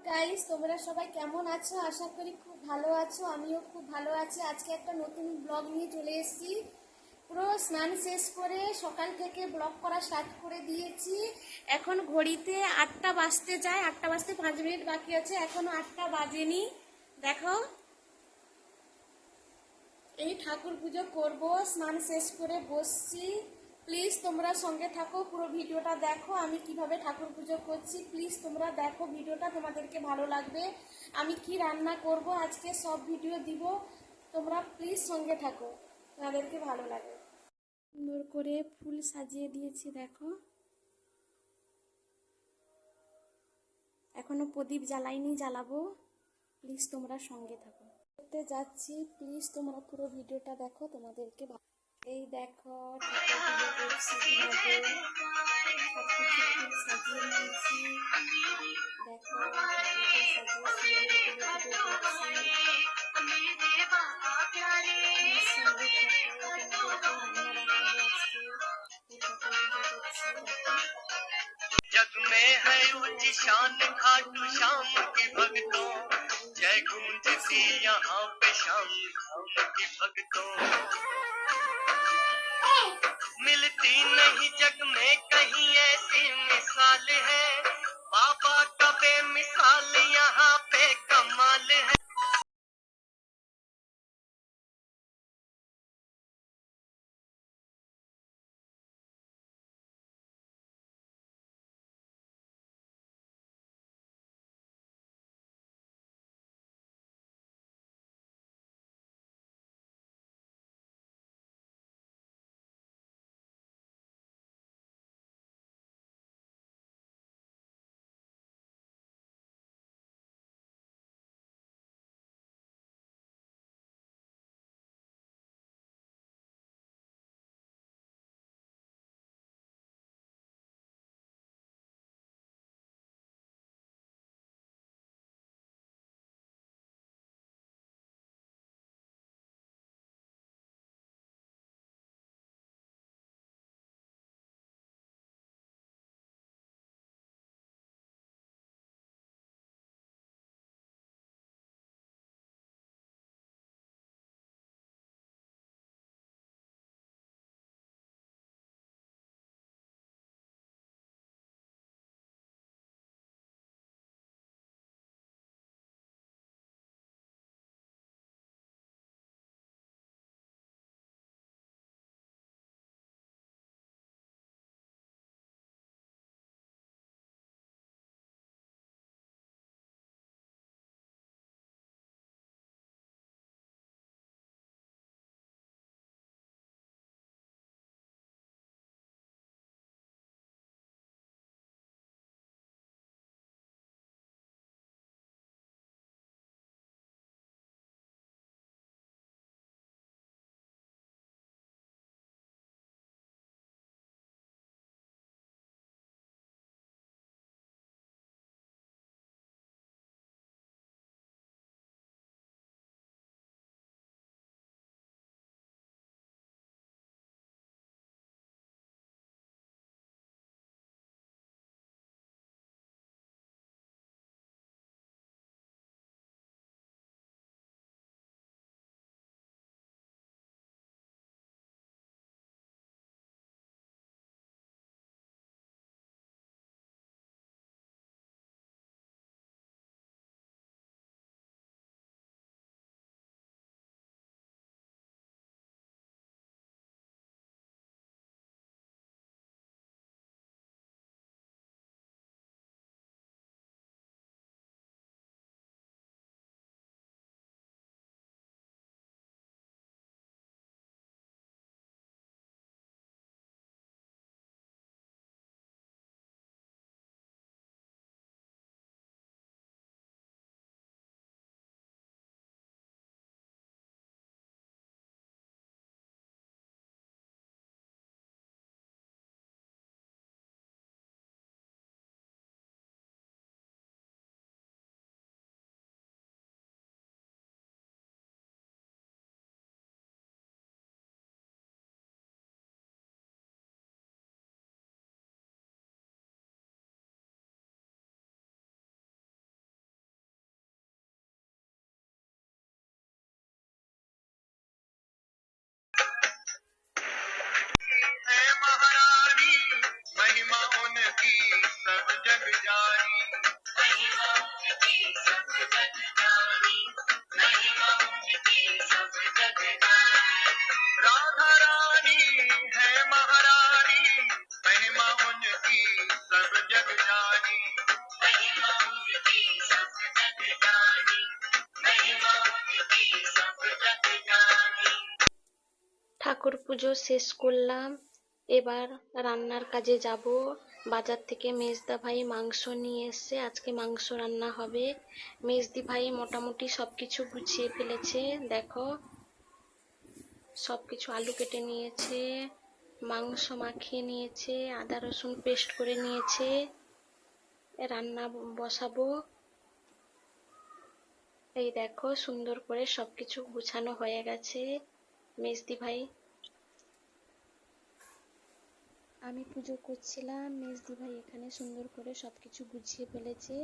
Guys, তোমরা সবাই কেমন আছো? আশা করি খুব ভালো আছো। আমিও খুব ভালো আছি। আজকে একটা নতুন ব্লগ নিয়ে চলে এসেছি। পুরো স্নান শেষ করে সকাল থেকে ব্লগ করা স্টার্ট করে দিয়েছি। এখন ঘড়িতে 8টা বাজতে যায়, 8টা বাজতে 5 মিনিট বাকি আছে, এখনো 8টা বাজেনি। দেখো, এই ঠাকুর পুজো করবো, স্নান শেষ করে বসছি। প্লিজ তোমরা সঙ্গে থাকো, পুরো ভিডিওটা দেখো আমি কিভাবে ঠাকুর পুজো করছি। প্লিজ তোমরা দেখো ভিডিওটা, তোমাদেরকে ভালো লাগবে। আমি কি রান্না করব আজকে সব ভিডিও দিব, তোমরা প্লিজ সঙ্গে থাকো, তোমাদেরকে ভালো লাগবে। সুন্দর করে ফুল সাজিয়ে দিয়েছি, দেখো। এখনো প্রদীপ জ্বালাইনি, জ্বালাবো। প্লিজ তোমরা সঙ্গে থাকো। করতে যাচ্ছি, প্লিজ তোমরা পুরো ভিডিওটা দেখো, তোমাদেরকে এই দেখো ঠাকুর পুজো করছি কিভাবে, সবকিছু ফুল সাজিয়ে নিয়েছি। দেখো ঠাকুরকে সাজিয়ে সুন্দর করে পুজো করছি। সঙ্গে থাকো, তোমাদেরকে রান্না দেখাবো আজকে। এই ঠাকুর পুজো করছি, দেখো। जग में है ऊंची शान खाटू श्याम के भक्तों, जय गूंजती यहाँ पे शाम धाम की भक्तों। मिलती नहीं जग में कहीं ऐसी मिसाल है, बाबा का बेमिसाल यहाँ पे कमाल है। की सब जग जानी, महिमा की सब जग जानी। ঠাকুর পুজো শেষ করলাম, এবার রান্নার কাজে যাব। বাজার থেকে মেজদা ভাই মাংস নিয়ে এসেছে, আজকে মাংস রান্না হবে। মেজদি ভাই মোটামুটি সবকিছু গুছিয়ে ফেলেছে, দেখো সবকিছু আলু কেটে নিয়েছে, মাংস মাখিয়ে নিয়েছে, আদা রসুন পেস্ট করে নিয়েছে। রান্না বসাবো। এই দেখো সুন্দর করে সবকিছু গুছানো হয়ে গেছে। মেজদি ভাই, আমি পুজো করছিলাম, মেজদি ভাই এখানে সুন্দর করে সবকিছু গুছিয়ে ফেলেছে।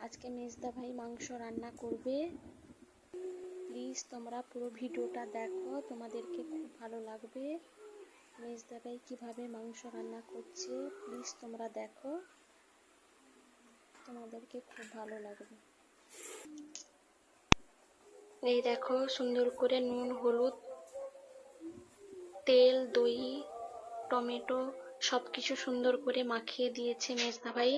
আজকে মেজদা ভাই মাংস রান্না করবে। প্লিজ তোমরা পুরো ভিডিওটা দেখো, তোমাদেরকে খুব ভালো লাগবে। মেজদা ভাই কিভাবে মাংস রান্না করছে প্লিজ তোমরা দেখো, তোমাদেরকে খুব ভালো লাগবে। এই দেখো সুন্দর করে নুন, হলুদ, তেল, দই, টমেটো সবকিছু সুন্দর করে মাখিয়ে দিয়েছে মেজদা ভাই।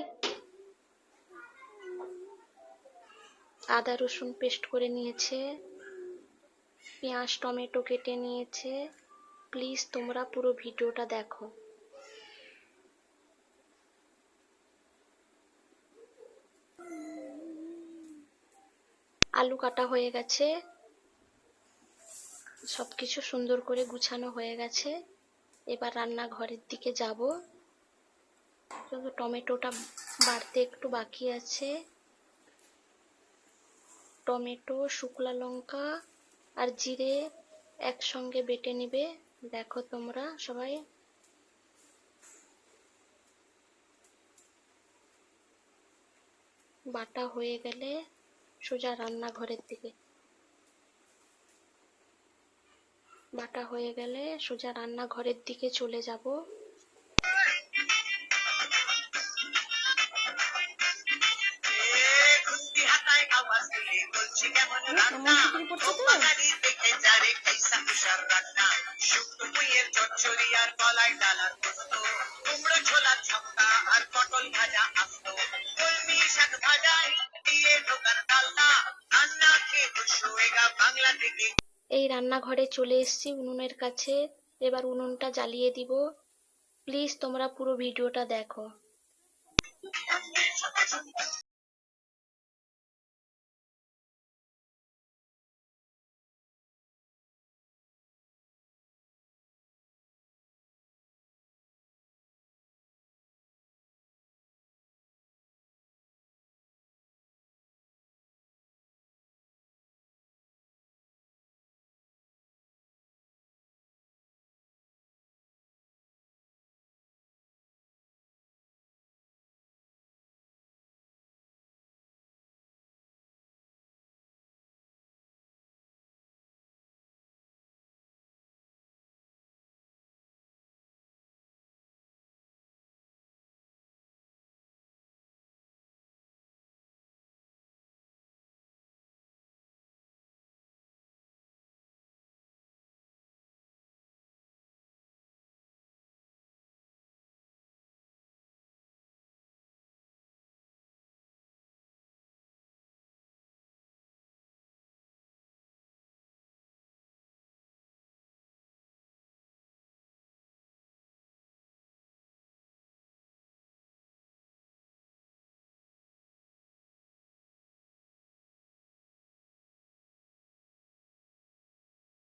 আদা রসুন পেস্ট করে নিয়েছে, পেঁয়াজ টমেটো কেটে নিয়েছে। প্লিজ তোমরা পুরো ভিডিওটা দেখো। আলু কাটা হয়ে গেছে, সবকিছু সুন্দর করে গুছানো হয়ে গেছে। এবার রান্নাঘরের দিকে যাব। শুধু টমেটোটা বাড়তে একটু বাকি আছে। টমেটো, শুকনো লঙ্কা আর জিরে একসঙ্গে বেটে নিবে। দেখো তোমরা সবাই। বাটা হয়ে গেলে সোজা রান্নাঘরের দিকে, বাটা হয়ে গেলে সোজা রান্নাঘরের দিকে চলে যাব। খুন্তি হাতায় আওয়াজ তুলে বলছি কেমন রান্না, বিক্রি করছে তো? বাঙালি দেখে যারে খাইসা কুষার রান্না, শুক্তো পুঁইয়ের চচ্চড়ি আর কলাই ডালার পোস্ত, কুমড়ো ছোলার ছক্কা আর পটল ভাজা আস্ত, কলমি শাক ভাজায় দিয়ে ঢোকার ডালনা, রান্না খেয়ে খুশ হয়েগা বাংলা থেকে। এই রান্নাঘরে চলে এসেছি উনুনের কাছে, এবার উনুনটা জ্বালিয়ে দিব। প্লিজ তোমরা পুরো ভিডিওটা দেখো।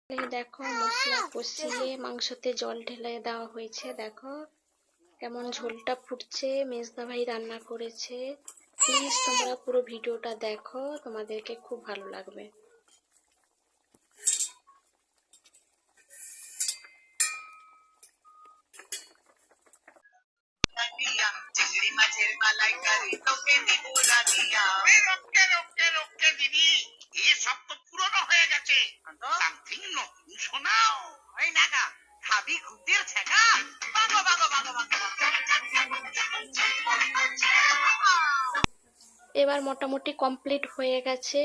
এই দেখো মশলা কষিয়ে মাংসতে জল ঢেলে দেওয়া হয়েছে। দেখো কেমন ঝোলটা ফুটছে, মেজদা ভাই রান্না করেছে। প্লিজ তোমরা পুরো ভিডিওটা দেখো, তোমাদেরকে খুব ভালো লাগবে। চিংড়ি মাছের মালাইকারি তোকে দিব না দিয়া। রক্ষে রক্ষে রক্ষে দিদি, এসব তো পুরনো হয়ে গেছে, সামথিং নতুন শোনাও। ওই নাগা খাবি খুদের ছেঁকা, ভাগো ভাগো ভাগো ভাগো। এবার মোটামুটি কমপ্লিট হয়ে গেছে।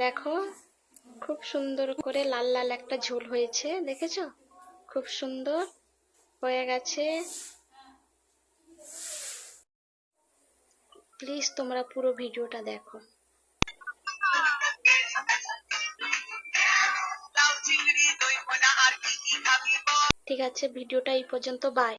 দেখো খুব সুন্দর করে লাল লাল একটা ঝোল হয়েছে, দেখেছো? খুব সুন্দর হয়ে গেছে। প্লিজ তোমরা পুরো ভিডিওটা দেখো। লাউ চিংড়ি দই কলা আর কি কি খাবি বল? ঠিক আছে, ভিডিওটা এই পর্যন্ত, বাই।